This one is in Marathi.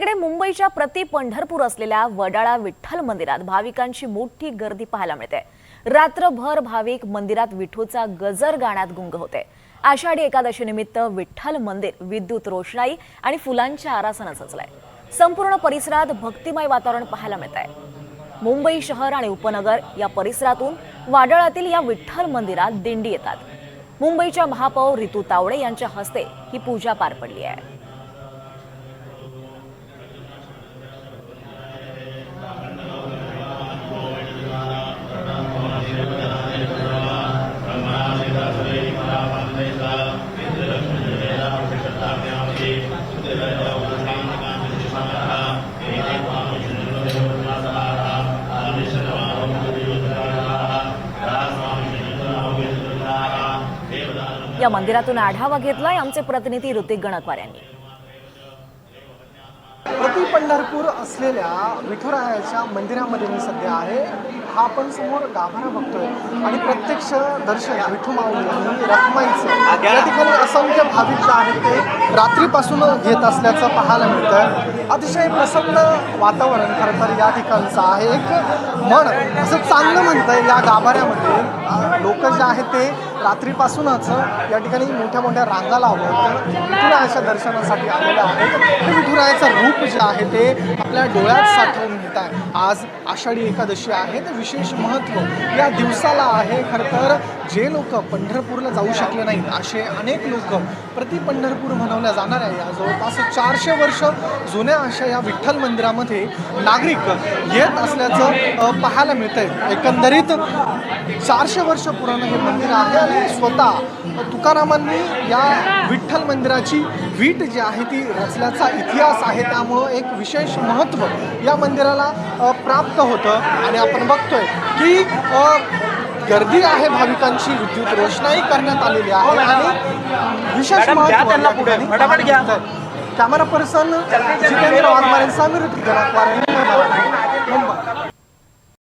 इकडे मुंबईच्या प्रति पंढरपूर असलेल्या वडाळा विठ्ठल मंदिरात भाविकांची मोठी गर्दी पाहायला मिळते। रात्रभर भाविक मंदिरात विठूचा गजर गाण्यात गुंग होते। आषाढी एकादशी निमित्त विठ्ठल मंदिर विद्युत रोषणाई आणि फुलांच्या आरासाने सजलंय। संपूर्ण परिसरात भक्तिमय वातावरण पाहायला मिळतंय। मुंबई शहर आणि उपनगर या परिसरातून वाडाळ्यातील या विठ्ठल मंदिरात दिंडी येतात। मुंबईच्या महापौर रितू तावडे यांच्या हस्ते ही पूजा पार पडली आहे। या मंदिरातून आढावा घेतलाय आमचे प्रतिनिधी ऋतिक गणकवार यांनी। प्रति पंढरपूर असलेल्या विठुरायाच्या मंदिरामध्ये मी सध्या आहे। हा आपण समोर गाभारा बघतोय आणि प्रत्यक्ष दर्शन विठू माऊली आणि रखमाईचं या ठिकाणी असंख्य भाविक जे आहेत ते रात्रीपासून घेत असल्याचं पाहायला मिळतंय। अतिशय प्रसन्न वातावरण खरं तर या ठिकाणचं आहे। एक मन असं चांगलं म्हणतंय या गाभाऱ्यामध्ये लोक जे आहेत ते रात्रीपासूनच या ठिकाणी मोठ्या मोठ्या रांगा लावून विठुरायाच्या दर्शनासाठी आलेले आहेत। हे विठुरायाचं रूप जे आहे ते आपल्या डोळ्यात साठवून घेत आहे। आज आषाढी एकादशी आहे तर विशेष महत्त्व या दिवसाला आहे। खरं तर जे लोक पंढरपूरला जाऊ शकले नाहीत असे अनेक लोक प्रति पंढरपूर म्हणवल्या जाणाऱ्या या जवळपास 400 वर्ष जुन्या अशा या विठ्ठल मंदिरामध्ये नागरिक येत असल्याचं पाहायला मिळतंय। एकंदरीत 400 वर्ष पुराणं हे मंदिर आहे आणि स्वतः तुकारामांनी या विठ्ठल मंदिराची वीट जी आहे ती रचल्याचा इतिहास आहे। त्यामुळं एक विशेष महत्त्व या मंदिराला प्राप्त होतं आणि आपण बघतोय की गर्दी आहे, भाविकांची विद्युत रोषणाई करण्यात आलेली आहे आणि विशेष महत्त्व कॅमेरा पर्सन जितेंद्र वाघमारेंसह ऋतिक गणकवार मुंबई।